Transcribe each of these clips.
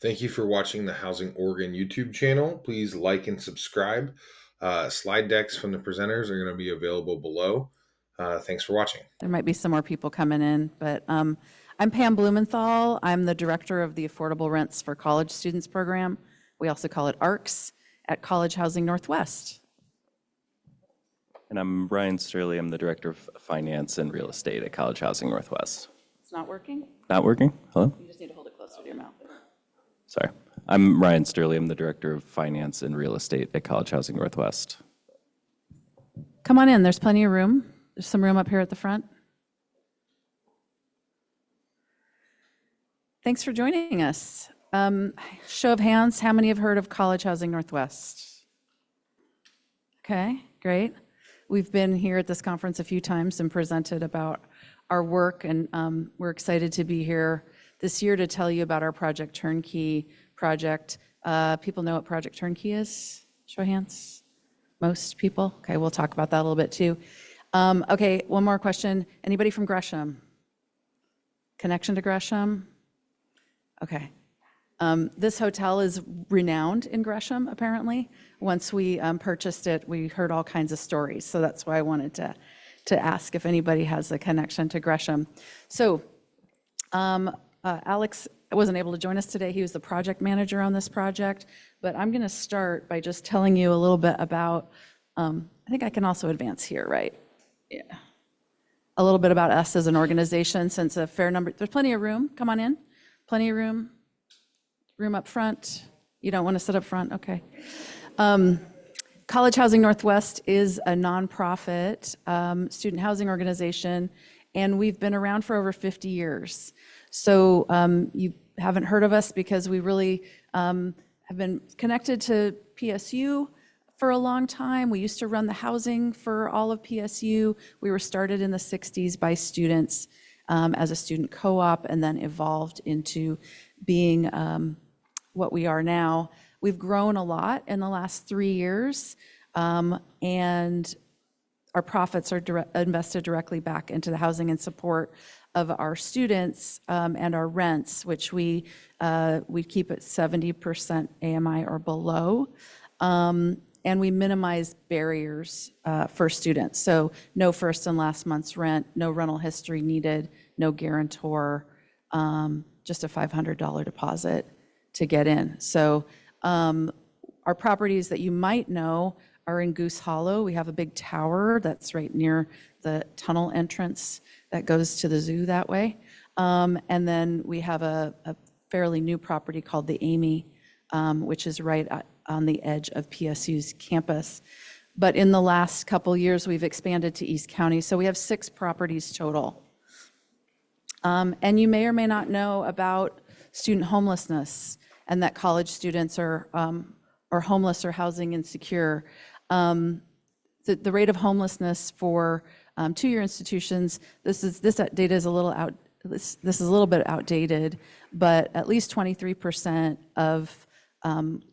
Thank you for watching the Housing Oregon YouTube channel. Please like and subscribe. Slide decks from the presenters are going to be available below. Thanks for watching. There might be some more people coming in, but I'm Pam Blumenthal. I'm the director of the Affordable Rents for College Students program. We also call it ARCS at College Housing Northwest. And I'm Ryan Sterling. I'm the Director of Finance and Real Estate at College Housing Northwest. It's not working? Not working? Hello? You just need to hold it closer to your mouth. Sorry. I'm Ryan Sterling. I'm the Director of Finance and Real Estate at College Housing Northwest. Come on in. There's plenty of room. There's some room up here at the front. Thanks for joining us. Show of hands, how many have heard of College Housing Northwest? Okay, great. We've been here at this conference a few times and presented about our work, and we're excited to be here this year to tell you about our Project Turnkey project. People know what Project Turnkey is? Show of hands. Most people? Okay, we'll talk about that a little bit too. Okay, one more question. Anybody from Gresham? Connection to Gresham? Okay. This hotel is renowned in Gresham, apparently. Once we purchased it, we heard all kinds of stories. So that's why I wanted to ask if anybody has a connection to Gresham. So Alex wasn't able to join us today. He was the project manager on this project. But I'm going to start by just telling you a little bit about, I think I can also advance here, right? Yeah. A little bit about us as an organization, since a fair number, there's plenty of room. Come on in. Plenty of room. Room up front. You don't want to sit up front? Okay. College Housing Northwest is a nonprofit student housing organization, and we've been around for over 50 years. So you haven't heard of us because we really have been connected to PSU for a long time. We used to run the housing for all of PSU. We were started in the 60s by students as a student co-op, and then evolved into being what we are now. We've grown a lot in the last 3 years, and our profits are invested directly back into the housing and support of our students and our rents, which we keep at 70% AMI or below. And we minimize barriers for students. So no first and last month's rent, no rental history needed, no guarantor, just a $500 deposit to get in. So our properties that you might know are in Goose Hollow. We have a big tower that's right near the tunnel entrance that goes to the zoo that way. And then we have a fairly new property called the Amy, which is right on the edge of PSU's campus. But in the last couple years, we've expanded to East County. So we have 6 properties total. And you may or may not know about student homelessness, and that college students are homeless or housing insecure. The rate of homelessness for two-year institutions, this data is a little this is a little bit outdated, but at least 23% of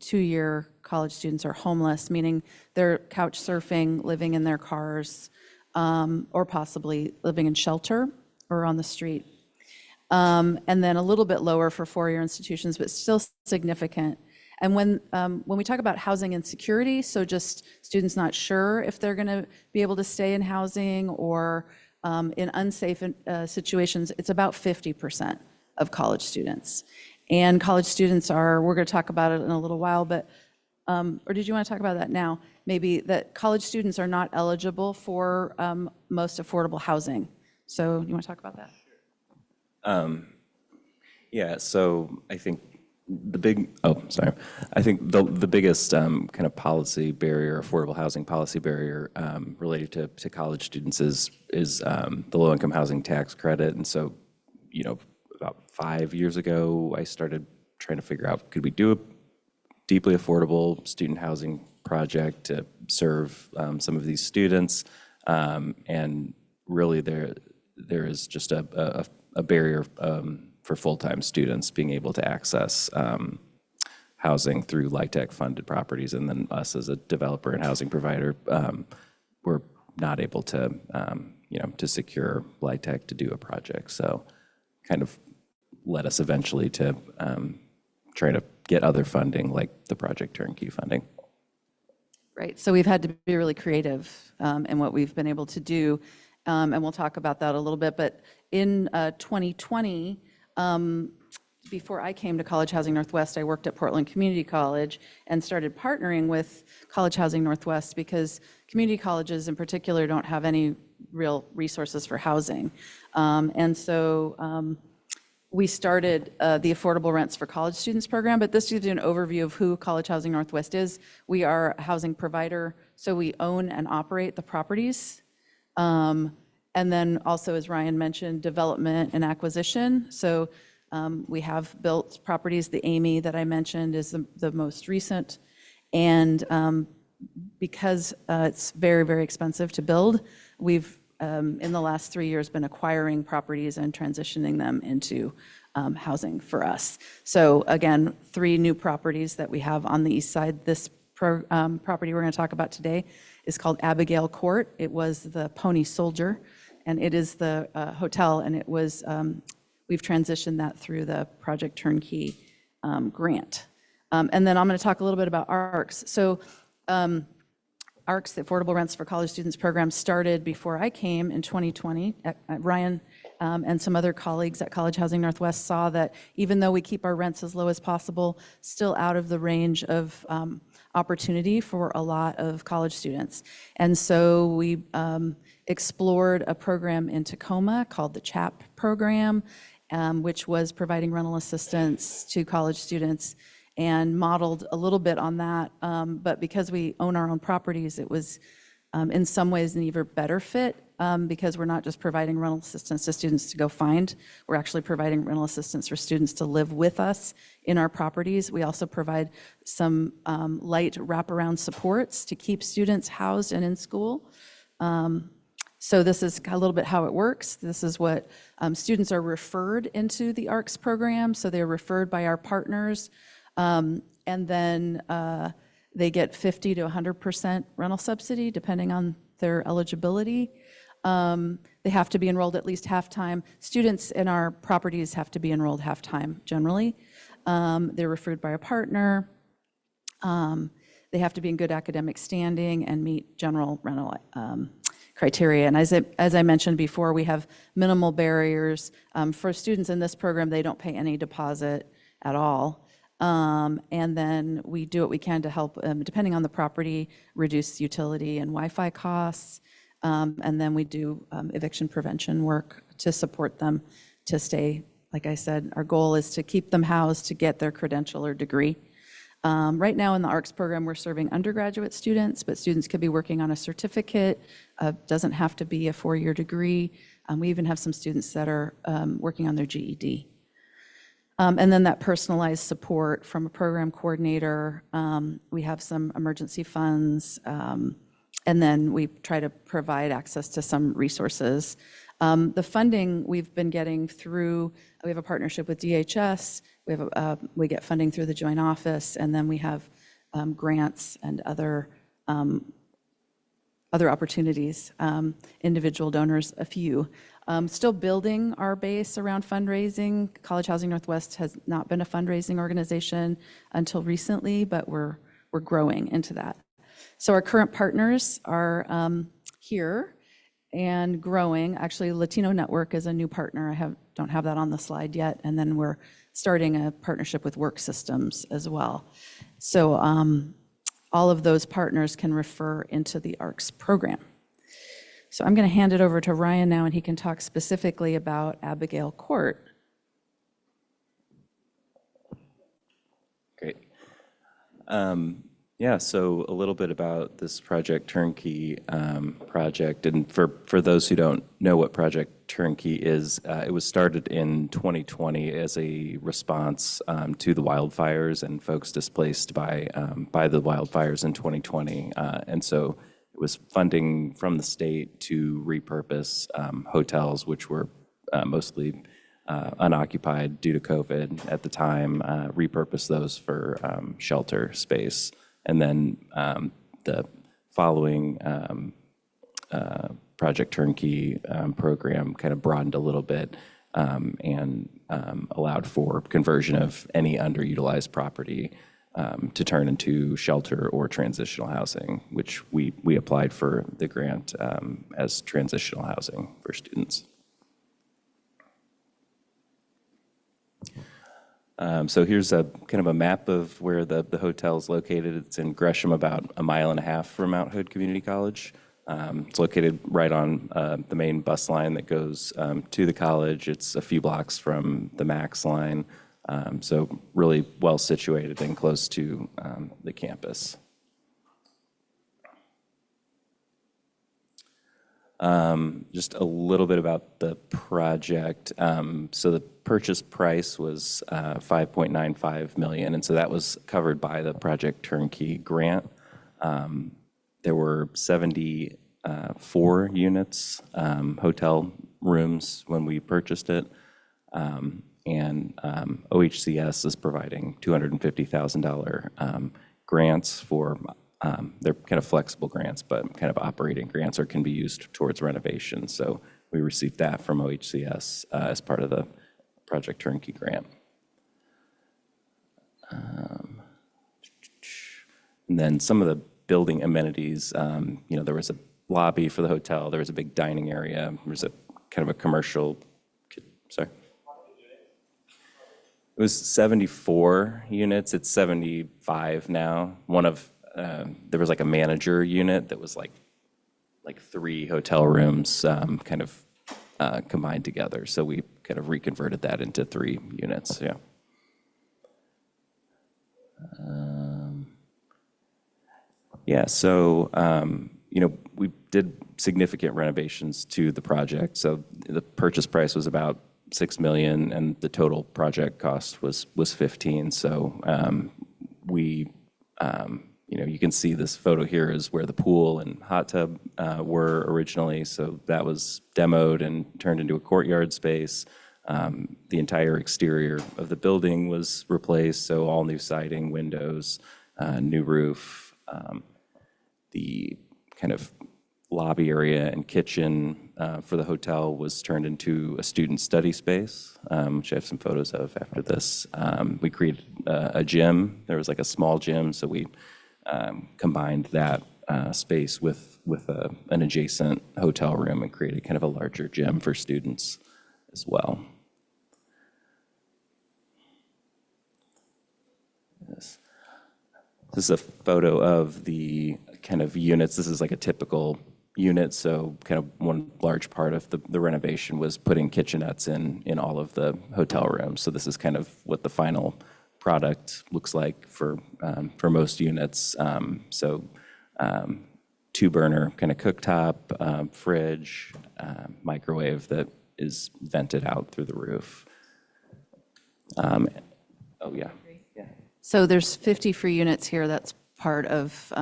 two-year college students are homeless, meaning they're couch surfing, living in their cars, or possibly living in shelter or on the street. And then a little bit lower for four-year institutions, but still significant. And when we talk about housing insecurity, so just students not sure if they're going to be able to stay in housing or in unsafe situations, it's about 50% of college students. And college students are, we're going to talk about it in a little while, but, or did you want to talk about that now? Maybe that college students are not eligible for most affordable housing. So you want to talk about that? Yeah, so I think the biggest kind of policy barrier, affordable housing policy barrier related to college students is the low-income housing tax credit. And so, about 5 years ago, I started trying to figure out, could we do a deeply affordable student housing project to serve some of these students? And really there is just a barrier for full-time students being able to access housing through LIHTC funded properties, and then us as a developer and housing provider, we're not able to, to secure LIHTC to do a project. So kind of led us eventually to trying to get other funding like the Project Turnkey funding. Right, so we've had to be really creative in what we've been able to do, and we'll talk about that a little bit. But in 2020, before I came to College Housing Northwest, I worked at Portland Community College and started partnering with College Housing Northwest because community colleges in particular don't have any real resources for housing. And so we started the Affordable Rents for College Students program, but this gives you an overview of who College Housing Northwest is. We are a housing provider, so we own and operate the properties. And then also, as Ryan mentioned, development and acquisition. So we have built properties. The Amy that I mentioned is the most recent. And because it's very, very expensive to build, we've in the last 3 years been acquiring properties and transitioning them into housing for us. So again, 3 new properties that we have on the east side. This property we're going to talk about today is called Abigail Court. It was the Pony Soldier, and it is the hotel, and it was, we've transitioned that through the Project Turnkey grant. And then I'm going to talk a little bit about ARCS. So ARCS, the Affordable Rents for College Students program, started before I came in 2020. Ryan and some other colleagues at College Housing Northwest saw that even though we keep our rents as low as possible, still out of the range of opportunity for a lot of college students. And so we explored a program in Tacoma called the CHAP program, which was providing rental assistance to college students, and modeled a little bit on that. But because we own our own properties, it was in some ways an even better fit because we're not just providing rental assistance to students to go find. We're actually providing rental assistance for students to live with us in our properties. We also provide some light wraparound supports to keep students housed and in school. So this is a little bit how it works. This is what students are referred into the ARCS program. So they're referred by our partners. And then they get 50 to 100% rental subsidy, depending on their eligibility. They have to be enrolled at least half-time. Students in our properties have to be enrolled half-time, generally. They're referred by a partner. They have to be in good academic standing and meet general rental criteria. And as I mentioned before, we have minimal barriers. For students in this program, they don't pay any deposit at all. And then we do what we can to help, depending on the property, reduce utility and Wi-Fi costs. And then we do eviction prevention work to support them to stay. Like I said, our goal is to keep them housed to get their credential or degree. Right now in the ARCS program, we're serving undergraduate students, but students could be working on a certificate. Doesn't have to be a 4-year degree. We even have some students that are working on their GED. And then that personalized support from a program coordinator. We have some emergency funds, and then we try to provide access to some resources. The funding we've been getting through, we have a partnership with DHS, we get funding through the Joint Office, and then we have grants and other opportunities, individual donors, a few. Still building our base around fundraising. College Housing Northwest has not been a fundraising organization until recently, but we're growing into that. So our current partners are here and growing. Actually, Latino Network is a new partner. I don't have that on the slide yet. And then we're starting a partnership with Work Systems as well. So all of those partners can refer into the ARCS program. So I'm going to hand it over to Ryan now, and he can talk specifically about Abigail Court. Great. Yeah, so a little bit about this Project Turnkey project. And for those who don't know what Project Turnkey is, it was started in 2020 as a response to the wildfires and folks displaced by the wildfires in 2020. And so it was funding from the state to repurpose hotels, which were mostly unoccupied due to COVID at the time, repurpose those for shelter space. And then the following Project Turnkey program kind of broadened a little bit and allowed for conversion of any underutilized property to turn into shelter or transitional housing, which we applied for the grant as transitional housing for students. So here's a kind of a map of where the hotel is located. It's in Gresham, about a mile and a half from Mount Hood Community College. It's located right on the main bus line that goes to the college. It's a few blocks from the Max line, so really well situated and close to the campus. Just a little bit about the project. So the purchase price was $5.95 million, and so that was covered by the Project Turnkey grant. There were 74 units, hotel rooms when we purchased it, and OHCS is providing $250,000 grants for. They're kind of flexible grants, but kind of operating grants, or can be used towards renovation. So we received that from OHCS as part of the Project Turnkey grant. And then some of the building amenities, there was a lobby for the hotel, there was a big dining area, there was a kind of a commercial, sorry? It was 74 units, it's 75 now. There was like a manager unit that was like 3 hotel rooms kind of combined together. So we kind of reconverted that into 3 units, yeah. So, we did significant renovations to the project. So the purchase price was about $6 million, and the total project cost was 15. So you can see this photo here is where the pool and hot tub were originally. So that was demoed and turned into a courtyard space. The entire exterior of the building was replaced, so all new siding, windows, new roof. The kind of lobby area and kitchen for the hotel was turned into a student study space, which I have some photos of after this. We created a gym. There was like a small gym, so we combined that space with an adjacent hotel room and created kind of a larger gym for students as well. Yes. This is a photo of the kind of units. This is like a typical unit, so kind of one large part of the renovation was putting kitchenettes in all of the hotel rooms. So this is kind of what the final product looks like for most units. 2-burner kind of cooktop, fridge, microwave that is vented out through the roof. So there's 50 free units here. That's part of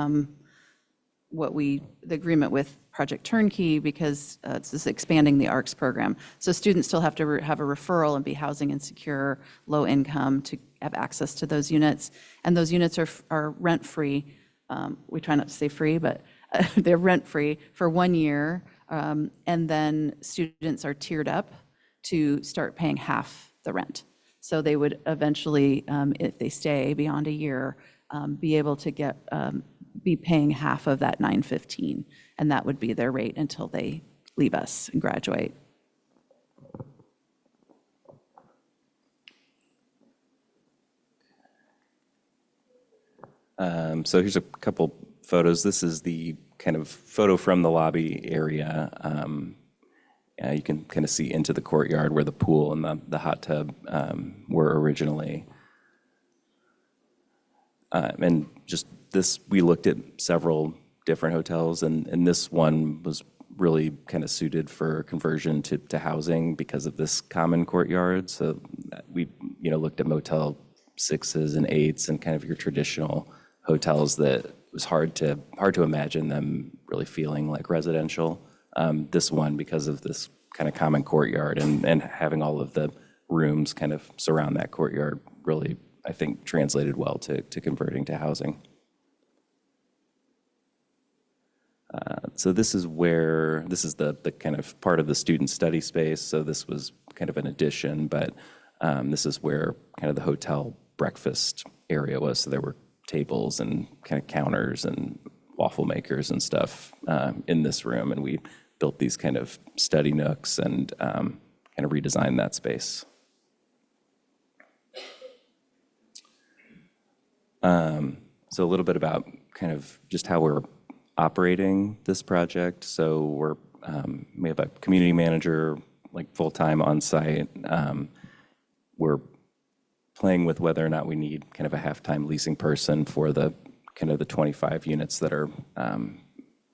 the agreement with Project Turnkey, because it's just expanding the ARCS program. So students still have to have a referral and be housing insecure, low income, to have access to those units. And those units are rent-free. We try not to say free, but they're rent-free for 1 year. And then students are tiered up to start paying half the rent. So they would eventually, if they stay beyond a year, be able to be paying half of that $915, and that would be their rate until they leave us and graduate. So here's a couple photos. This is the kind of photo from the lobby area. You can kind of see into the courtyard where the pool and the hot tub were originally. And just this, we looked at several different hotels, and this one was really kind of suited for conversion to housing because of this common courtyard. So we, looked at Motel 6s and 8s and kind of your traditional hotels that it was hard to imagine them really feeling like residential. This one, because of this kind of common courtyard and having all of the rooms kind of surround that courtyard, really, I think, translated well to converting to housing. So this is the kind of part of the student study space. So this was kind of an addition, but This is where kind of the hotel breakfast area was. So there were tables and kind of counters and waffle makers and stuff in this room. And we built these kind of study nooks and kind of redesigned that space. So a little bit about kind of just how we're operating this project. So we have a community manager, like full-time on site. We're playing with whether or not we need kind of a half-time leasing person for the kind of the 25 units that are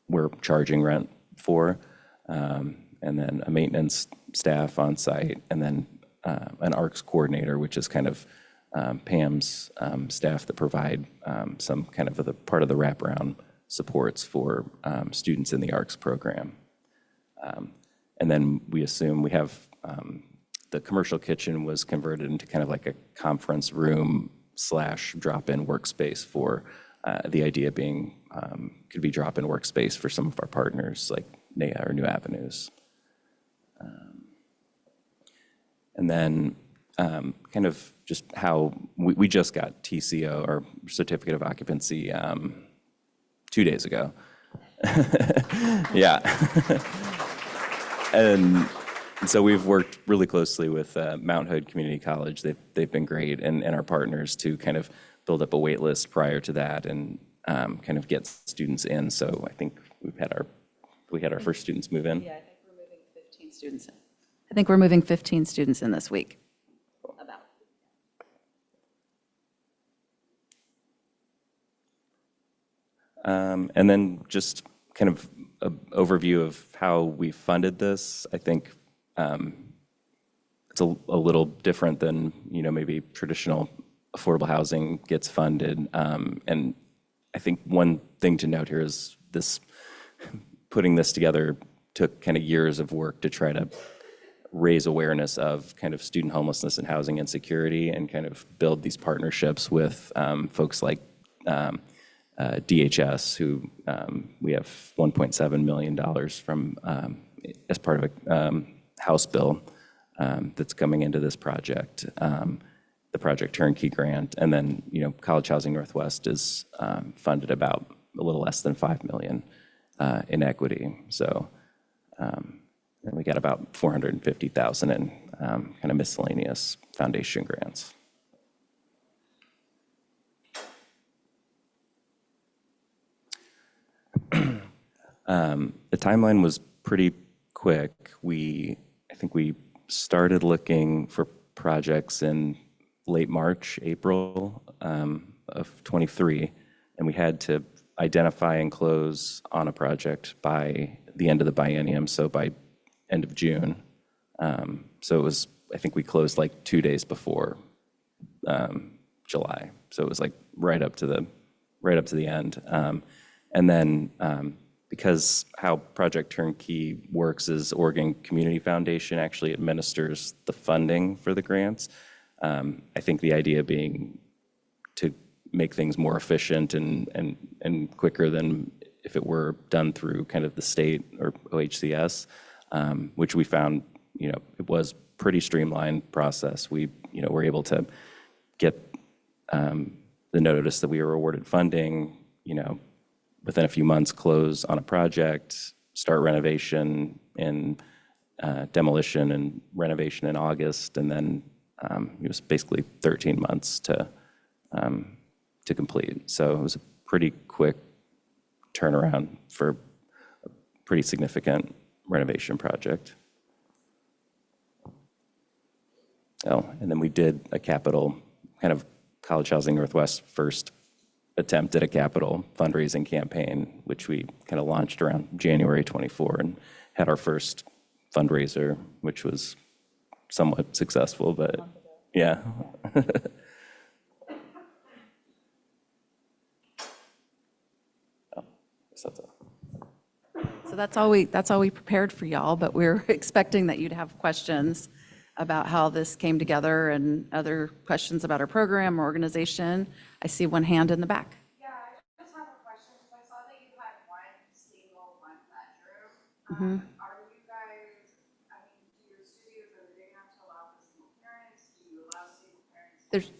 we're charging rent for, and then a maintenance staff on site, and then an ARCS coordinator, which is kind of Pam's staff that provide some kind of the part of the wraparound supports for students in the ARCS program. And then we assume we have the commercial kitchen was converted into kind of like a conference room / drop-in workspace for the idea being could be drop-in workspace for some of our partners like NEA or New Avenues. And then kind of just how we just got TCO, or Certificate of Occupancy, 2 days ago. Yeah. And so we've worked really closely with Mount Hood Community College. They've been great, and our partners to kind of build up a wait list prior to that and kind of get students in. So I think we had our first students move in. Yeah, I think we're moving 15 students in. I think we're moving 15 students in this week. About. And then just kind of an overview of how we funded this. I think it's a little different than, maybe traditional affordable housing gets funded. And I think one thing to note here is putting this together took kind of years of work to try to raise awareness of kind of student homelessness and housing insecurity, and kind of build these partnerships with folks like DHS, who we have $1.7 million from as part of a House bill that's coming into this project, the Project Turnkey grant. And then, College Housing Northwest is funded about a little less than $5 million in equity. So and we got about $450,000 in kind of miscellaneous foundation grants. The timeline was pretty quick. I think we started looking for projects in late March, April of 23, and we had to identify and close on a project by the end of the biennium, so by end of June. So it was, I think we closed like 2 days before July. So it was like right up to the end. And then because how Project Turnkey works is Oregon Community Foundation actually administers the funding for the grants. I think the idea being to make things more efficient and quicker than if it were done through kind of the state or OHCS, which we found, it was pretty streamlined process. We, were able to get the notice that we were awarded funding, within a few months, close on a project, start renovation in demolition and renovation in August, and then it was basically 13 months to complete. So it was a pretty quick turnaround for a pretty significant renovation project. Oh, and then we did a capital, kind of College Housing Northwest first attempt at a capital fundraising campaign, which we kind of launched around January 24 and had our first fundraiser, which was somewhat successful, but yeah. So that's all we prepared for y'all, but we're expecting that you'd have questions about how this came together and other questions about our program or organization. I see one hand in the back. Yeah, I just have a question because I saw that you had one single one bedroom. Are you guys, I mean, do your studios, are they big enough to allow for single parents? Do you There's,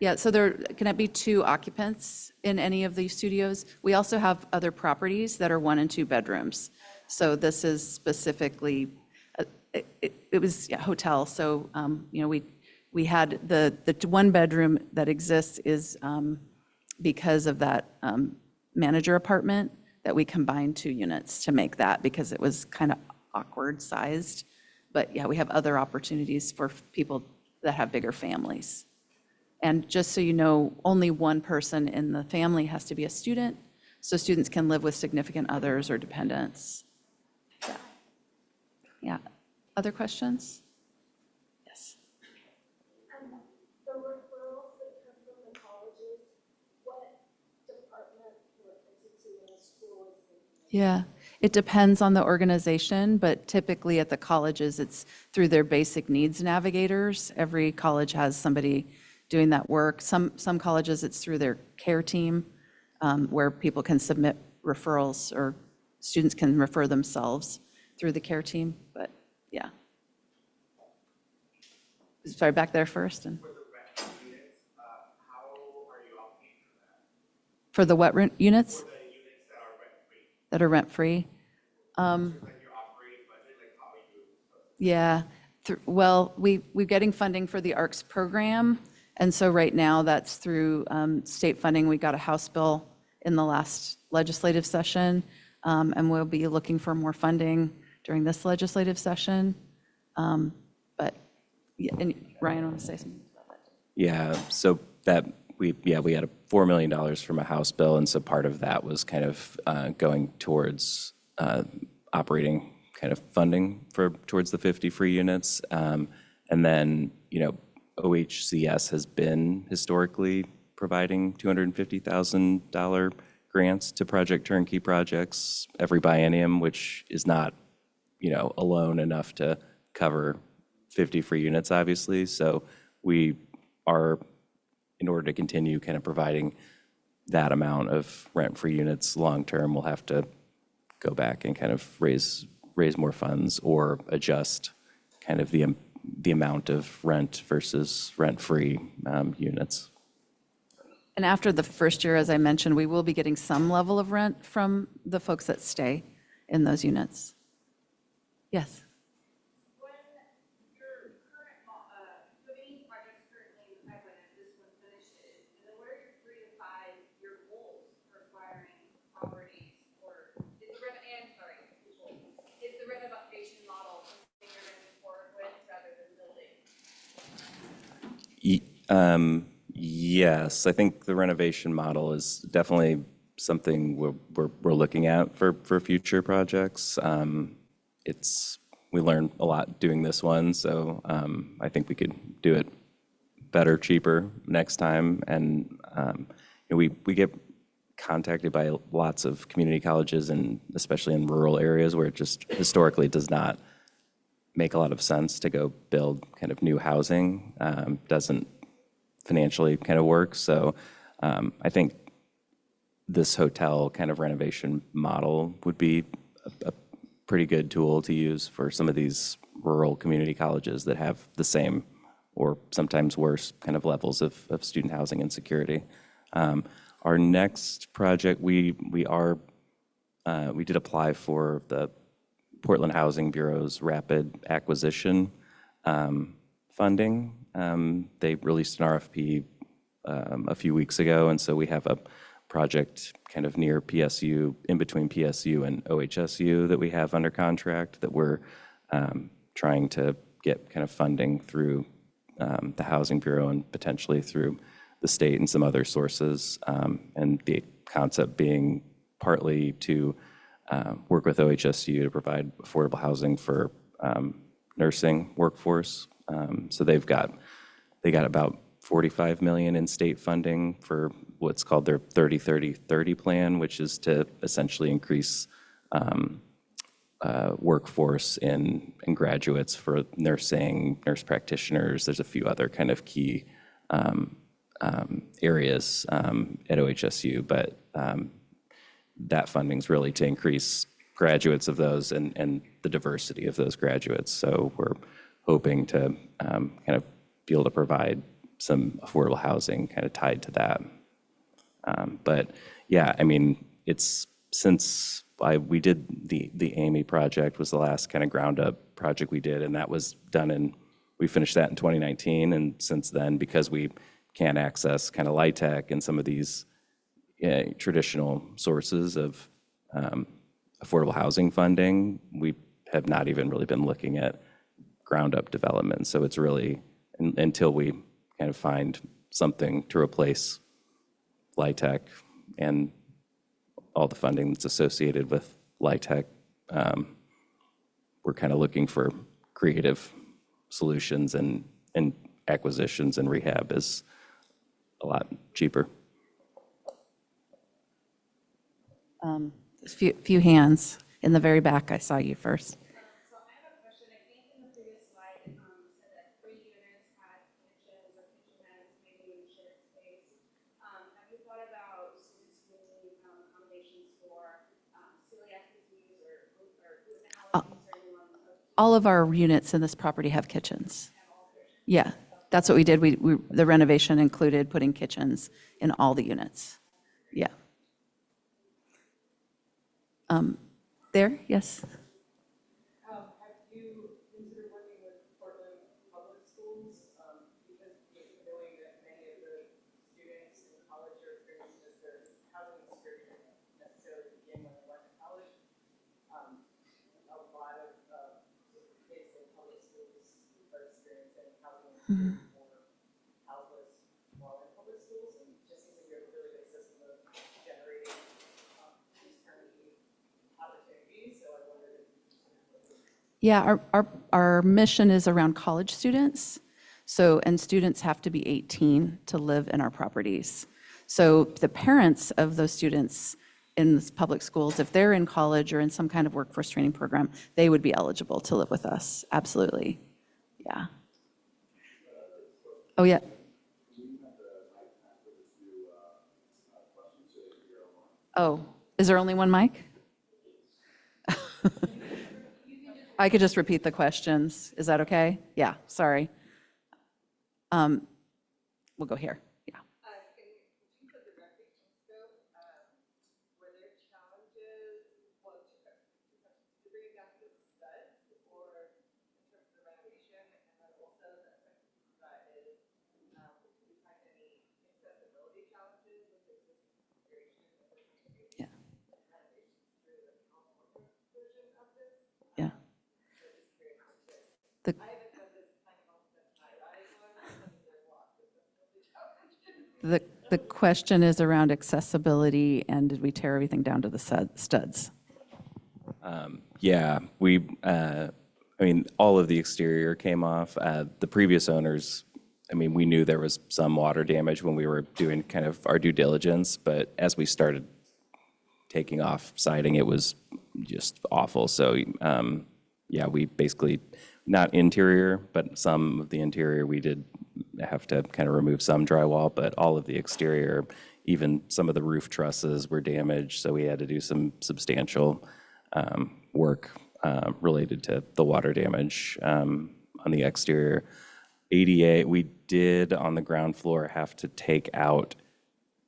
yeah, so there can be 2 occupants in any of these studios. We also have other properties that are 1 and 2 bedrooms. So this is specifically, it was a hotel, so, we had the 1 bedroom that exists is because of that manager apartment that we combined 2 units to make that because it was kind of awkward sized. But yeah, we have other opportunities for people that have bigger families. And just so you know, only 1 person in the family has to be a student, so students can live with significant others or dependents. Yeah. Yeah. Other questions? Yes. The referrals that come from the colleges, what department or entity in the school is thinking? Yeah, it depends on the organization, but typically at the colleges, it's through their basic needs navigators. Every college has somebody doing that work. Some colleges, it's through their care team, where people can submit referrals or students can refer themselves through the care team, but yeah. Sorry, back there first. And For the rent units, how are you all paying for that? for the what rent units For the units that are rent-free? that are rent-free? Like your operating budget, like how are you? Yeah, well, we're getting funding for the ARCS program, and so right now that's through state funding. We got a House bill in the last legislative session, and we'll be looking for more funding during this legislative session. But, yeah, and Ryan, want to say something about that? Yeah, so that, we had a $4 million from a House bill, and so part of that was kind of going towards operating kind of funding towards the 50 free units. And then, OHCS has been historically providing $250,000 grants to Project Turnkey projects every biennium, which is not, alone enough to cover 50 free units, obviously. So we are, in order to continue kind of providing that amount of rent-free units long-term, we'll have to go back and kind of raise more funds or adjust kind of the amount of rent versus rent-free units. And after the first year, as I mentioned, we will be getting some level of rent from the folks that stay in those units. Yes? When your current, so any projects currently in the pipeline as this one finishes, and then what are your 3 to 5 year goals for acquiring properties? Or is the renovation model something you're going to move forward with rather than building? Yes, I think the renovation model is definitely something we're looking at for future projects. We learned a lot doing this one, so I think we could do it better, cheaper next time. And we get contacted by lots of community colleges, and especially in rural areas where it just historically does not make a lot of sense to go build kind of new housing. Doesn't financially kind of work. So I think this hotel kind of renovation model would be a pretty good tool to use for some of these rural community colleges that have the same or sometimes worse kind of levels of student housing insecurity. Our next project, we did apply for the Portland Housing Bureau's rapid acquisition funding. They released an RFP a few weeks ago, and so we have a project kind of near PSU, in between PSU and OHSU, that we have under contract that we're trying to get kind of funding through the Housing Bureau and potentially through the state and some other sources. And the concept being partly to work with OHSU to provide affordable housing for nursing workforce. So they got about $45 million in state funding for what's called their 30-30-30 plan, which is to essentially increase workforce in graduates for nursing, nurse practitioners. There's a few other kind of key areas at OHSU, but that funding is really to increase graduates of those and the diversity of those graduates. So we're hoping to kind of be able to provide some affordable housing kind of tied to that. But yeah, I mean, it's since we did the Amy project was the last kind of ground up project we did, and that was done we finished that in 2019. And since then, because we can't access kind of LIHTC and some of these traditional sources of affordable housing funding, we have not even really been looking at ground up development. So it's really until we kind of find something to replace LIHTC and all the funding that's associated with LIHTC, we're kind of looking for creative solutions, and acquisitions and rehab is a lot cheaper. Few hands in the very back. I saw you first. So I have a question. I think in the previous slide, said that 3 units had kitchens or kitchenettes, maybe in shared space. Have you thought about students who need accommodations for celiac disease or food allergies or anyone? All of our units in this property have kitchens. Yeah, that's what we did. The renovation included putting kitchens in all the units. Yeah. There, yes. Have you considered working with Portland Public Schools? Because knowing that many of the students in college are experiencing this, their housing security didn't necessarily begin when they went to college. A lot of kids in public schools are experiencing housing insecurity for houseless while in public schools, and it just seems like we have a really good system of generating these turnkey opportunities. So I wondered if you considered. Yeah, our mission is around college students. So, and students have to be 18 to live in our properties. So the parents of those students in the public schools, if they're in college or in some kind of workforce training program, they would be eligible to live with us. Absolutely. Yeah. Oh, yeah. Oh, is there only one mic? I could just repeat the questions. Is that okay? Yeah, sorry. We'll go here. Yeah. In terms of the renovation scope, were there challenges, well, to bring it down to the studs, or in terms of the renovation, and then also the second piece of that is, did you find any accessibility challenges with the existing configuration that we're trying to do Yeah. renovations through the California version of this? Yeah. So just curious, The, I haven't done this tiny home since I was, and there's lots of accessibility challenges. the question is around accessibility, and did we tear everything down to the studs? Yeah, I mean, all of the exterior came off. The previous owners, I mean, we knew there was some water damage when we were doing kind of our due diligence, but as we started taking off siding, it was just awful. So, yeah, we basically, not interior, but some of the interior, we did have to kind of remove some drywall, but all of the exterior, even some of the roof trusses were damaged, so we had to do some substantial work related to the water damage on the exterior. ADA, we did on the ground floor have to take out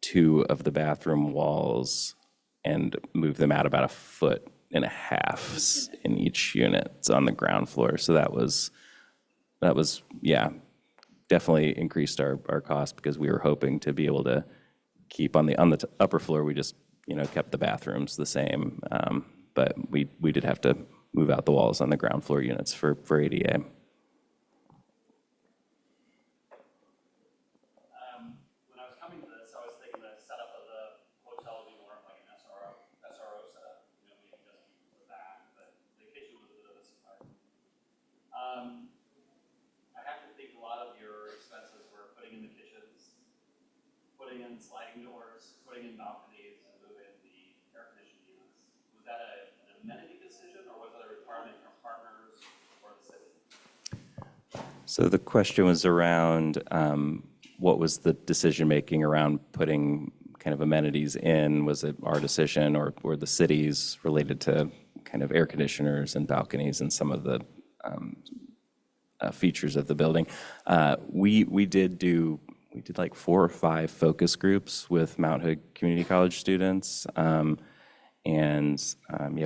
2 of the bathroom walls and move them out about 1.5 feet in each unit. It's on the ground floor. So that was yeah, definitely increased our cost, because we were hoping to be able to keep on the upper floor. We just kept the bathrooms the same, but we did have to move out the walls on the ground floor units for ADA. When I was coming to this, I was thinking the setup of the hotel would be more of like an SRO setup, maybe just for that, but the kitchen was a bit of a surprise. I have to think a lot of your expenses were putting in the kitchens, putting in sliding doors, putting in balconies, and moving the air conditioning units. Was that an amenity decision, or was it a requirement from partners or the city? So the question was around what was the decision-making around putting kind of amenities in? Was it our decision or the city's related to kind of air conditioners and balconies and some of the features of the building. We did like 4 or 5 focus groups with Mount Hood Community College students. Yeah,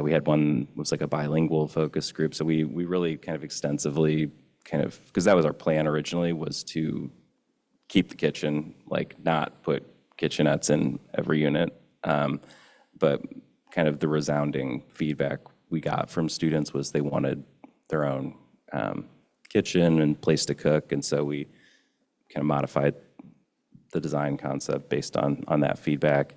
we had one was like a bilingual focus group. So we really kind of extensively because that was our plan originally, was to keep the kitchen, like not put kitchenettes in every unit. But kind of the resounding feedback we got from students was they wanted their own kitchen and place to cook. And so we kind of modified the design concept based on that feedback.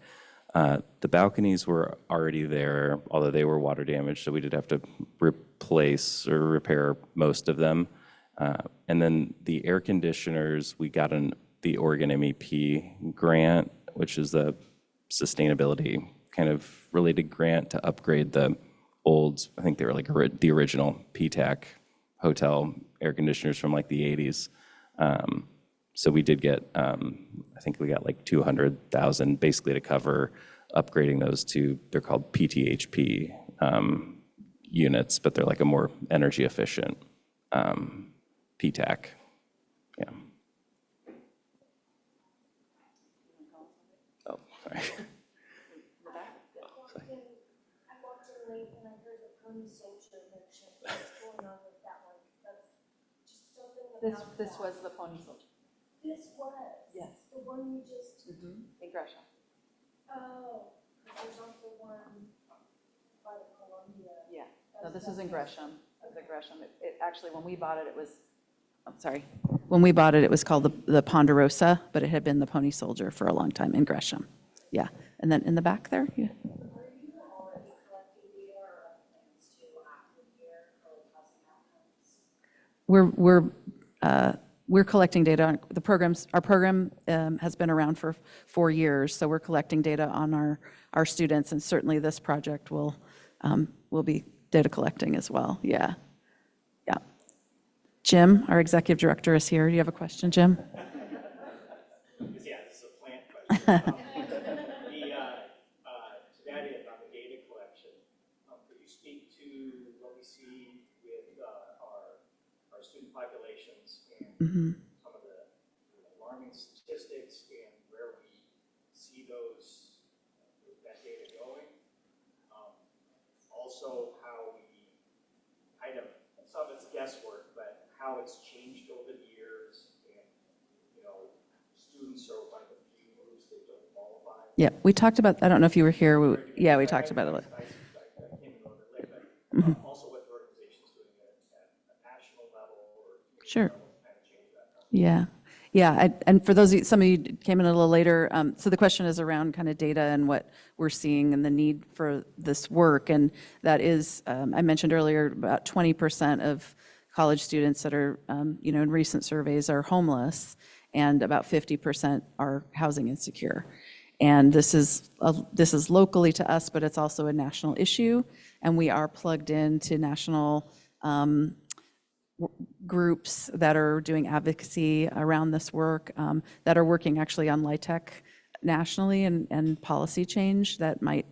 The balconies were already there, although they were water damaged, so we did have to replace or repair most of them. And then the air conditioners, we got the Oregon MEP grant, which is the sustainability kind of related grant to upgrade the old, I think they were like the original PTAC hotel air conditioners from like the 80s. So we did get, I think we got like 200,000 basically to cover upgrading those to, they're called PTHP units, but they're like a more energy efficient PTAC. Yeah. Oh, sorry. I walked in late and I heard the pony soldier mention. What's going on with that one? That's just something about This that. was the pony soldier. This was? Yes. The one you just, In Gresham. oh, 'cause there's also one by the Columbia. Yeah. No, this is in Gresham, the Gresham. It actually, when we bought it, it was, I'm sorry. When we bought it, it was called the Ponderosa, but it had been the Pony Soldier for a long time in Gresham. Yeah. And then in the back there, yeah. Are you already collecting data or are plans to after the year for housing outcomes? We're collecting data on the programs. Our program has been around for 4 years, so we're collecting data on our students, and certainly this project will be data collecting as well. Yeah, yeah. Jim, our executive director, is here. Do you have a question, Jim? Yeah, this is a plant question. That is on the data collection. Could you speak to what we see with our student populations and some of the alarming statistics and where we see that data going? Also, how we kind of, some of it's guesswork, but how it's changed over the years, and students are one of the few groups that don't qualify. Yeah, we talked about, I don't know if you were here. Yeah, we talked about it. I came in a little bit late, but also what the organization's doing at a national level or community Sure. level to kind of change that. Yeah. Yeah, and for some of you came in a little later, so the question is around kind of data and what we're seeing and the need for this work. And that is, I mentioned earlier, about 20% of college students that are, in recent surveys are homeless, and about 50% are housing insecure. And this is locally to us, but it's also a national issue, and we are plugged into national groups that are doing advocacy around this work, that are working actually on LIHTC nationally and policy change that might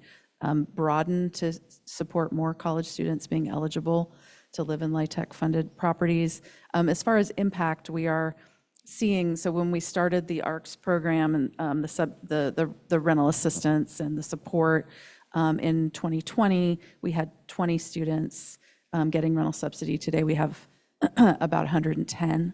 broaden to support more college students being eligible to live in LIHTC-funded properties. As far as impact, we are seeing, so when we started the ARCS program and the rental assistance and the support in 2020, we had 20 students getting rental subsidy. Today we have about 110,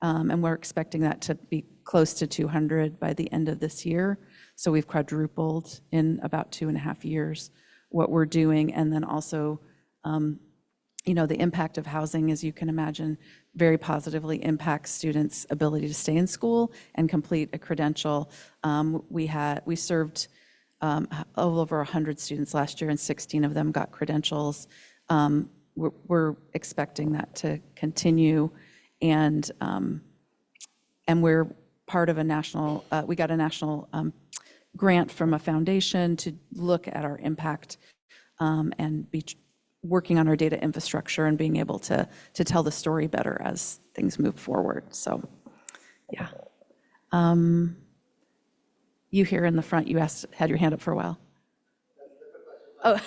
and we're expecting that to be close to 200 by the end of this year. So we've quadrupled in about 2.5 years what we're doing. And then also, the impact of housing, as you can imagine, very positively impacts students' ability to stay in school and complete a credential. We served over 100 students last year, and 16 of them got credentials. We're expecting that to continue, and we're part of a national, we got a national grant from a foundation to look at our impact and be working on our data infrastructure and being able to tell the story better as things move forward. So, yeah. You here in the front, you had your hand up for a while. Oh.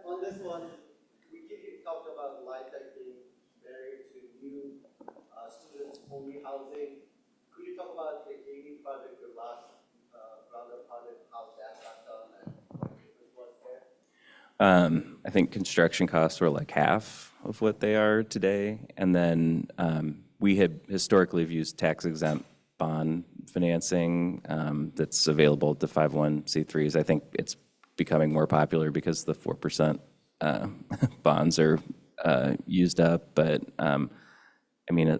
On this one, we talked about LIHTC being barrier to new I think construction costs were like half of what they are today. And then we had historically have used tax exempt bond financing that's available to 501c3s. I think it's becoming more popular because the 4% bonds are used up. But I mean,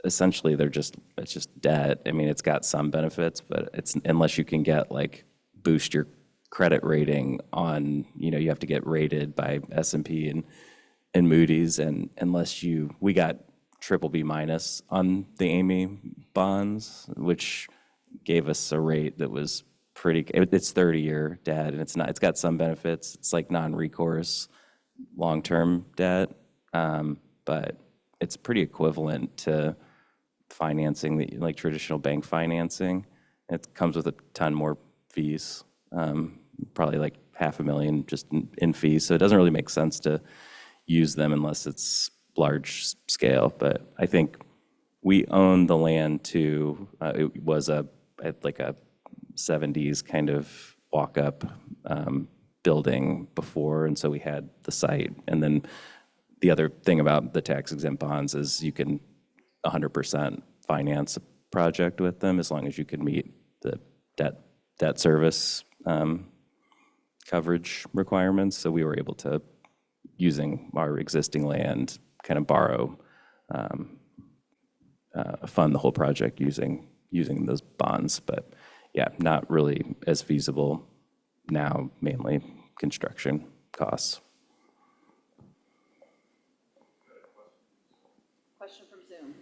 essentially, it's just debt. I mean, it's got some benefits, but it's unless you can get like boost your credit rating on, you have to get rated by S&P and Moody's, and we got triple B minus on the Amy bonds, which gave us a rate that was it's 30-year debt, and it's got some benefits. It's like non-recourse long-term debt, but it's pretty equivalent to financing, like traditional bank financing. It comes with a ton more fees, probably like $500,000 just in fees. So it doesn't really make sense to use them unless it's large scale. But I think we own the land too. It was like a 70s kind of walk-up building before, and so we had the site. And then the other thing about the tax-exempt bonds is you can 100% finance a project with them as long as you can meet the debt service coverage requirements. So we were able to, using our existing land, kind of borrow, fund the whole project using those bonds. But yeah, not really as feasible now, mainly construction costs. Question from Zoom.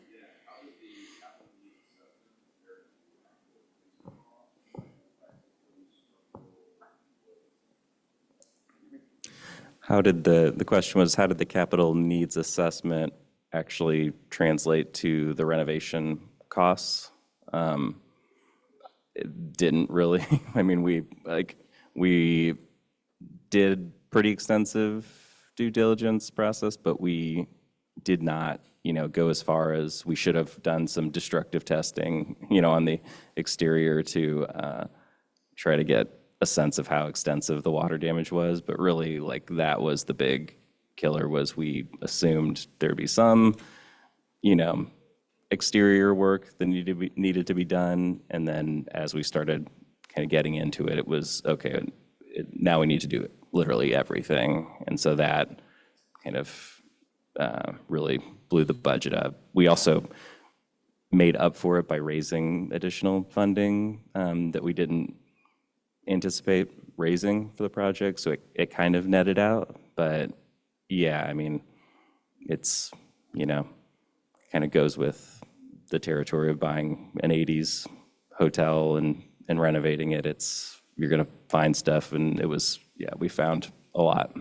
The question was, how did the capital needs assessment actually translate to the renovation costs? It didn't really. I mean, we did pretty extensive due diligence process, but we did not, go as far as we should have done some destructive testing, on the exterior to try to get a sense of how extensive the water damage was. But really, like, that was the big killer, was we assumed there'd be some, exterior work that needed to be done. And then as we started kind of getting into it, it was, okay, now we need to do literally everything. And so that kind of really blew the budget up. We also made up for it by raising additional funding that we didn't anticipate raising for the project. So it kind of netted out. But yeah, I mean, it's, kind of goes with the territory of buying an 80s hotel and renovating it. You're going to find stuff. And we found a lot.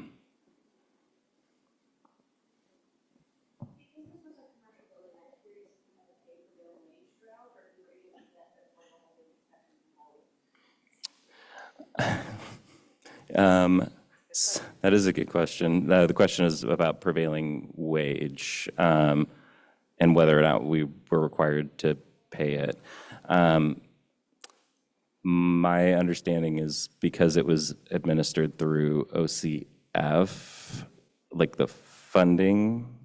That is a good question. The question is about prevailing wage and whether or not we were required to pay it. My understanding is because it was administered through OCF, like the funding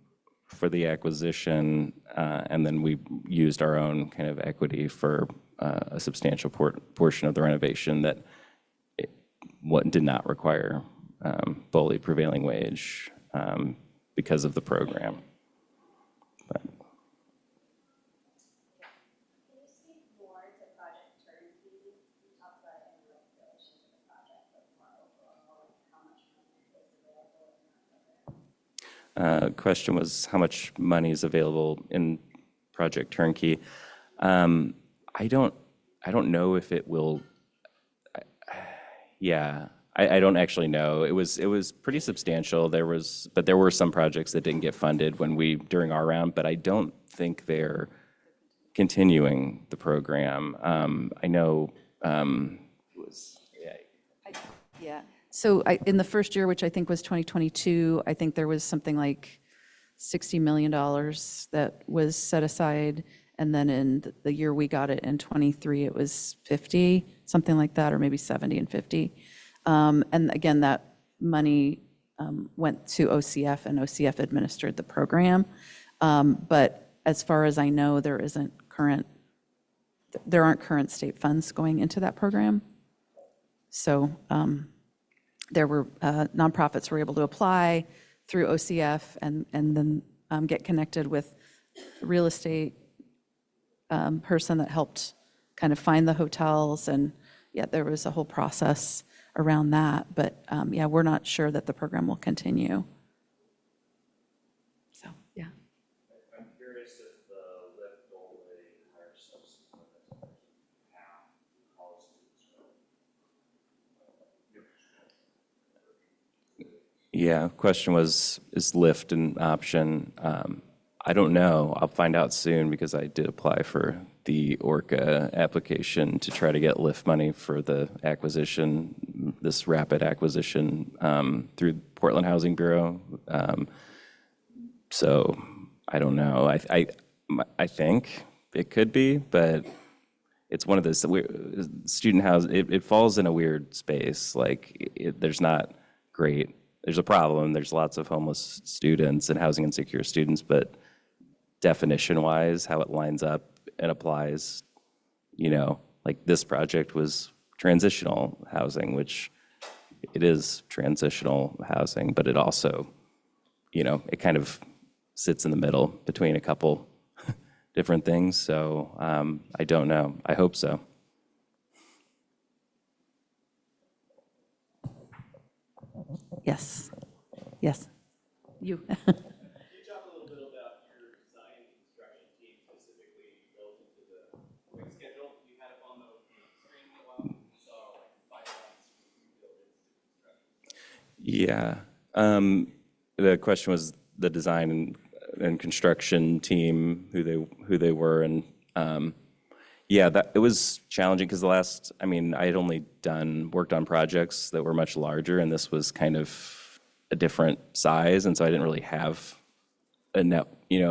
for the acquisition, and then we used our own kind of equity for a substantial portion of the renovation, that did not require fully prevailing wage because of the program. But Can you speak more to Project Turnkey? You talked about it in your relation to the project, but more overall, how much money is available in that program? Question was how much money is available in Project Turnkey. I don't know if it will. Yeah, I don't actually know. It was pretty substantial. But there were some projects that didn't get funded during our round. But I don't think they're continuing the program. I know. Yeah. So in the first year, which I think was 2022, I think there was something like $60 million that was set aside. And then in the year we got it in 23, it was 50, something like that, or maybe 70 and 50. And again, that money went to OCF, and OCF administered the program. But as far as I know, there aren't current state funds going into that program. So there were nonprofits were able to apply through OCF and then get connected with a real estate person that helped kind of find the hotels, and yeah, there was a whole process around that. But yeah, we're not sure that the program will continue. So yeah. I'm curious if the LIFT only hires subsequent half college students. Yeah, question was, is Lyft an option? I don't know. I'll find out soon because I did apply for the ORCA application to try to get Lyft money for the acquisition, this rapid acquisition through Portland Housing Bureau. So I don't know. I think it could be, but it's one of those student housing. It falls in a weird space. Like there's not great. There's a problem. There's lots of homeless students and housing insecure students, but definition-wise, how it lines up and applies, like this project was transitional housing, which it is transitional housing, but it also, it kind of sits in the middle between a couple different things. So I don't know. I hope so. Yes. Yes. You. Can you talk a little bit about your design and construction team specifically relative to the quick schedule you had up on the screen a while? You saw like 5 months you built into construction. Yeah. The question was the design and construction team, who they were, and yeah, that it was challenging because I had only worked on projects that were much larger, and this was kind of a different size, and so I didn't really have a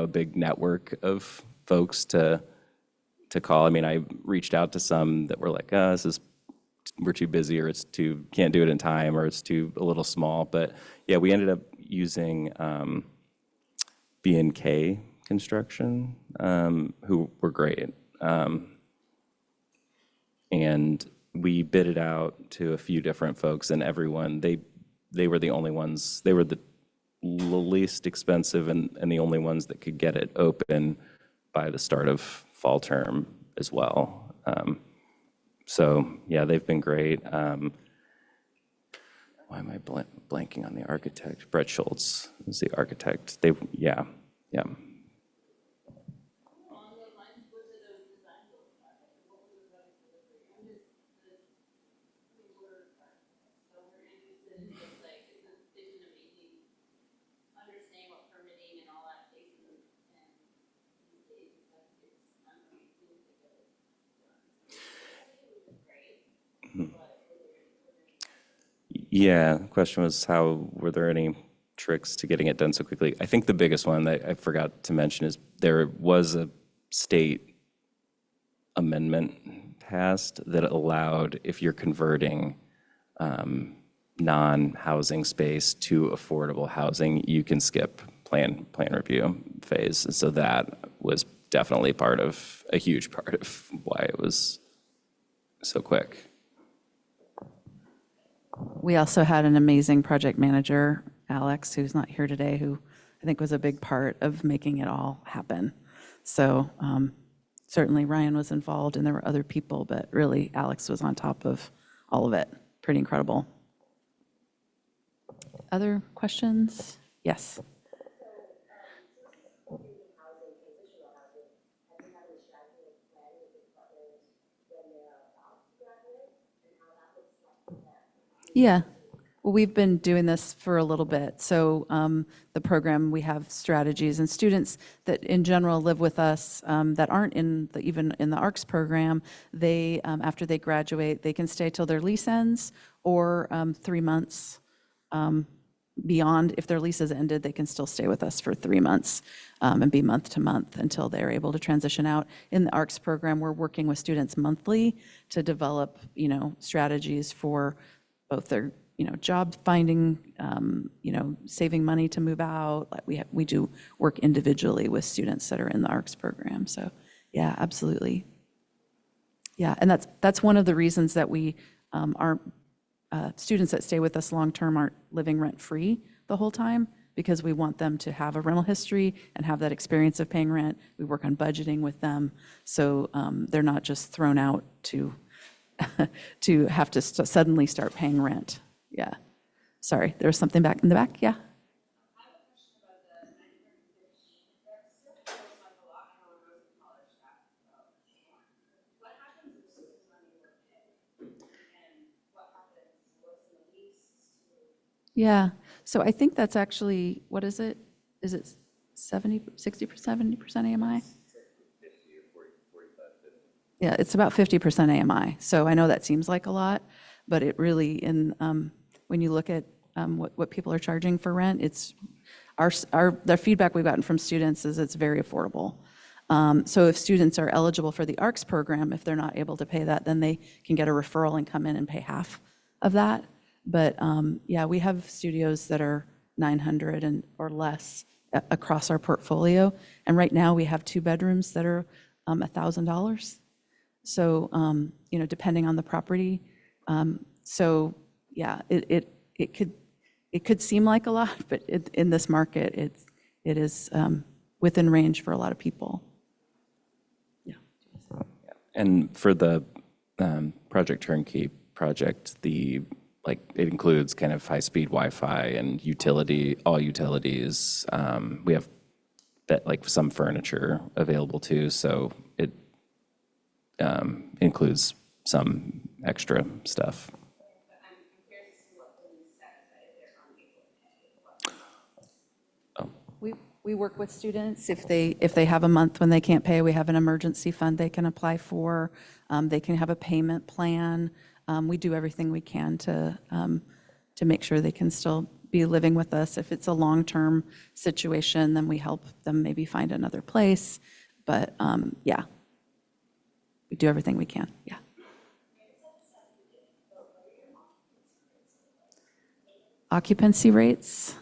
big network of folks to call. I mean, I reached out to some that were like, we're too busy, or can't do it in time, or it's a little small. But yeah, we ended up using B&K Construction, who were great. And we bid it out to a few different folks, and everyone, they were the only ones, they were the least expensive and the only ones that could get it open by the start of fall term as well. So yeah, they've been great. Why am I blanking on the architect? Brett Schultz is the architect. Yeah. Yeah, the question was were there any tricks to getting it done so quickly? I think the biggest one that I forgot to mention is there was a state amendment passed that allowed, if you're converting non-housing space to affordable housing, you can skip plan review phase. And so that was definitely a huge part of why it was so quick. We also had an amazing project manager, Alex, who's not here today, who I think was a big part of making it all happen. So certainly Ryan was involved, and there were other people, but really Alex was on top of all of it. Pretty incredible. Other questions? Yes. Yeah. Well, we've been doing this for a little bit. So the program, we have strategies, and students that in general live with us that aren't even in the ARCS program, they, after they graduate, they can stay till their lease ends, or 3 months beyond. If their lease has ended, they can still stay with us for 3 months and be month to month until they're able to transition out. In the ARCS program, we're working with students monthly to develop, strategies for both their job finding, saving money to move out. Like we do work individually with students that are in the ARCS program. So yeah, absolutely. Yeah, and that's one of the reasons that we aren't, students that stay with us long-term aren't living rent-free the whole time, because we want them to have a rental history and have that experience of paying rent. We work on budgeting with them, so they're not just thrown out to to have to suddenly start paying rent. Yeah. Sorry, there was something back in the back. Yeah. I have a question about the 915. That still feels like a lot for a Rosen College staff. What happens if students are unable to pay? And what happens? What's in the lease? Yeah. So I think that's actually, what is it? Is it 70, 60%, 70% AMI? Yeah, it's about 50% AMI. So I know that seems like a lot, but it really, when you look at what people are charging for rent, it's the feedback we've gotten from students is it's very affordable. So if students are eligible for the ARCS program, if they're not able to pay that, then they can get a referral and come in and pay half of that. But yeah, we have studios that are 900 or less across our portfolio. And right now we have 2 bedrooms that are $1,000. So, depending on the property. So yeah, it could seem like a lot, but in this market, it is within range for a lot of people. Yeah. And for the Project Turnkey project, it includes kind of high-speed Wi-Fi and all utilities. We have some furniture available too, so it includes some extra stuff. I'm curious as to what the lease says that if they're unable to pay. We work with students. If they have a month when they can't pay, we have an emergency fund they can apply for. They can have a payment plan. We do everything we can to make sure they can still be living with us. If it's a long-term situation, then we help them maybe find another place. But yeah, we do everything we can. Yeah. Occupancy rates?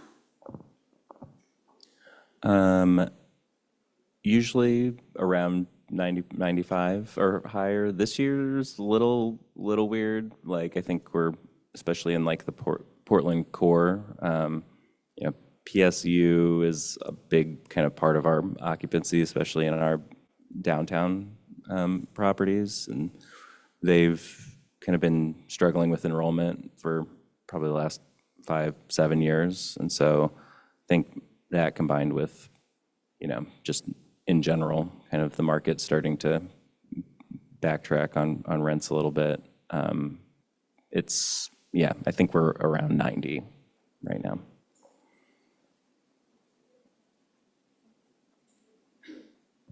Usually around 90, 95 or higher. This year's a little weird. I think we're, especially in the Portland core, PSU is a big kind of part of our occupancy, especially in our downtown properties. And they've kind of been struggling with enrollment for probably the last 5-7 years. And so I think that combined with, just in general, kind of the market starting to backtrack on rents a little bit. I think we're around 90 right now.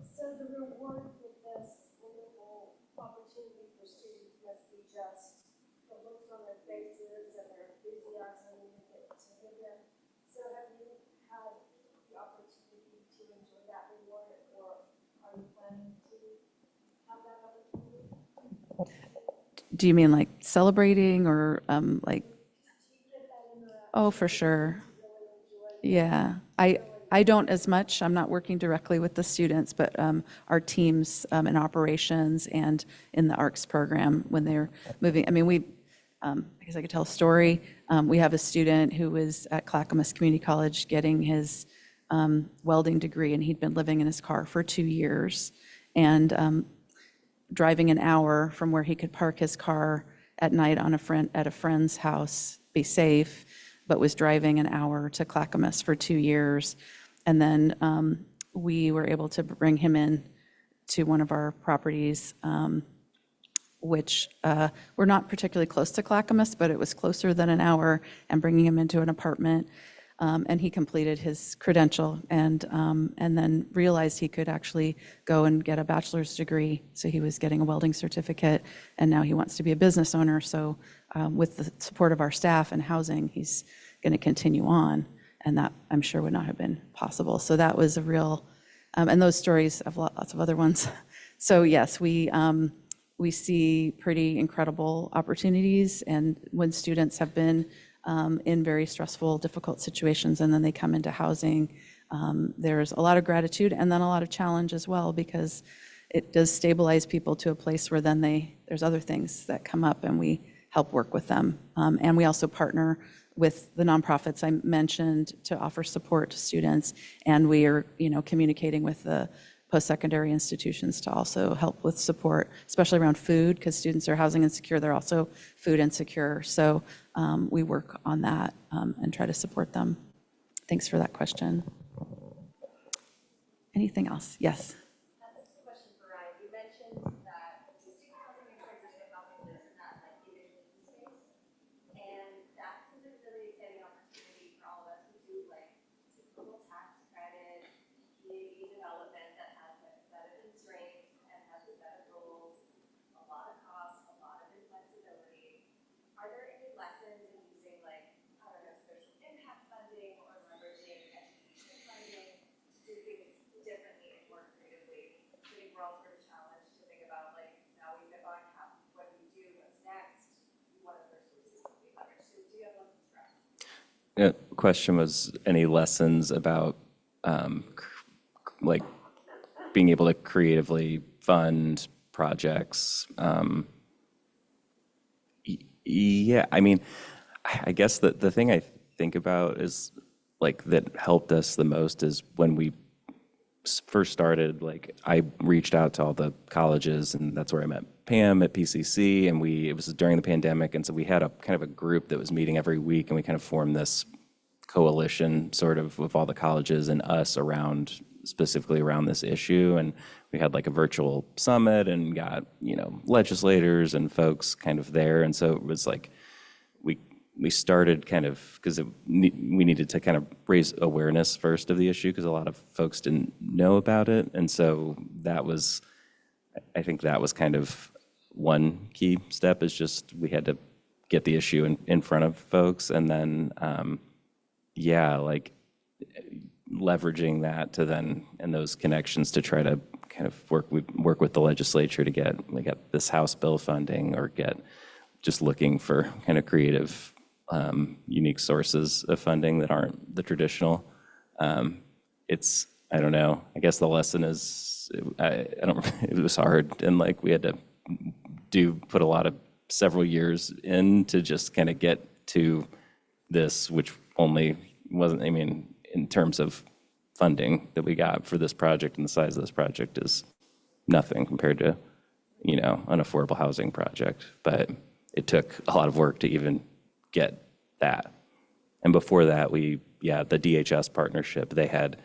So the reward with this wonderful opportunity for students must be just the looks on their faces and their enthusiasm to give them. So have you had the opportunity to enjoy that reward, or are you planning to have that opportunity? Do you mean like celebrating or like? Oh, for sure. Yeah, I don't as much. I'm not working directly with the students, but our teams in operations and in the ARCS program when they're moving. I mean, I guess I could tell a story. We have a student who was at Clackamas Community College getting his welding degree, and he'd been living in his car for 2 years and driving an hour from where he could park his car at night at a friend's house, be safe, but was driving an hour to Clackamas for 2 years. And then we were able to bring him in to one of our properties, which were not particularly close to Clackamas, but it was closer than an hour, and bringing him into an apartment. And he completed his credential and then realized he could actually go and get a bachelor's degree. So he was getting a welding certificate, and now he wants to be a business owner. So with the support of our staff and housing, he's going to continue on. And that, I'm sure, would not have been possible. So that was a real, and those stories, I've lots of other ones. So yes, we we see pretty incredible opportunities, and when students have been in very stressful, difficult situations, and then they come into housing, there's a lot of gratitude and then a lot of challenge as well, because it does stabilize people to a place where then there's other things that come up, and we help work with them. And we also partner with the nonprofits I mentioned to offer support to students, and we are, communicating with the post-secondary institutions to also help with support, especially around food, because students are housing insecure, they're also food insecure. So we work on that and try to support them. Thanks for that question. Anything else? Yes. This is a question for Ryan. You mentioned that student housing and transitional housing is not like giving space, and that seems like a really exciting opportunity for all of us who do like typical tax credit, community development that has like a set of constraints and has a set of rules, a lot of costs, a lot of inflexibility. Are there any lessons in using like, I don't know, social impact funding or leveraging education funding to do things differently and more creatively? I think we're all sort of challenged to think about like, now we have on cap, what do we do, what's next? What other sources can we leverage? So do you have lessons for us? Yeah, question was any lessons about like being able to creatively fund projects. Yeah, I mean, I guess the thing I think about is like that helped us the most is when we first started, like I reached out to all the colleges, and that's where I met Pam at PCC, and it was during the pandemic, and so we had a kind of a group that was meeting every week, and we kind of formed this coalition sort of with all the colleges and us specifically around this issue. And we had like a virtual summit and got, legislators and folks kind of there. And so it was like, we started kind of, because we needed to kind of raise awareness first of the issue, because a lot of folks didn't know about it. And so I think that was kind of one key step, is just we had to get the issue in front of folks. And then, like leveraging that to then, and those connections to try to kind of work with the legislature to get this House bill funding, or just looking for kind of creative, unique sources of funding that aren't the traditional. I don't know, I guess the lesson is, it was hard, and like we had to put a lot of several years in to just kind of get to this, which only wasn't, in terms of funding that we got for this project, and the size of this project is nothing compared to, an affordable housing project. But it took a lot of work to even get that. And before that, the DHS partnership, they had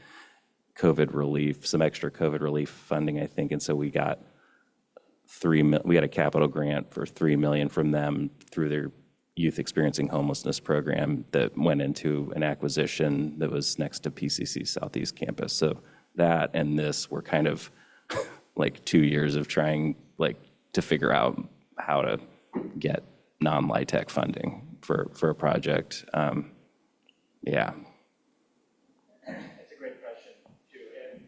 COVID relief, some extra COVID relief funding, I think. And so we got we had a capital grant for $3 million from them through their youth experiencing homelessness program that went into an acquisition that was next to PCC Southeast campus. So that and this were kind of like 2 years of trying to figure out how to get non-LIHTC funding for a project. That's a great question too. And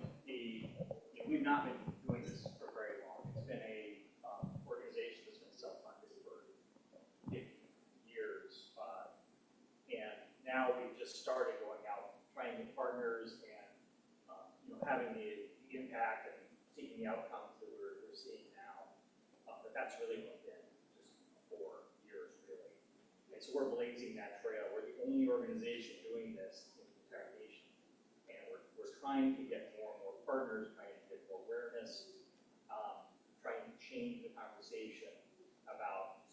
we've not been doing this for very long. It's been a organization that's been self-funded for 50 years, and now we've just started going out, trying to get partners, and having the impact and seeing the outcomes that we're seeing now. But that's really been just 4 years, really. And so we're blazing that trail. We're the only organization doing this in the entire nation, and we're trying to get more and more partners, trying to get more awareness, trying to change the conversation about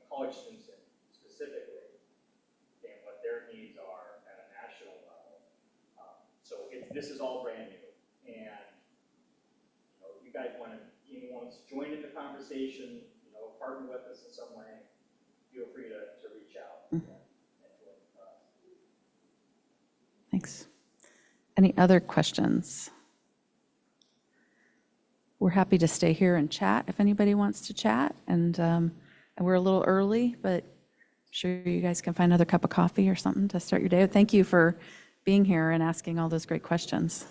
college students specifically and what their needs are at a national level. So this is all brand new, and if you guys want to join in the conversation, partner with us in some way, feel free to reach out. And join us. Thanks. Any other questions? We're happy to stay here and chat if anybody wants to chat. And we're a little early, but I'm sure you guys can find another cup of coffee or something to start your day. Thank you for being here and asking all those great questions.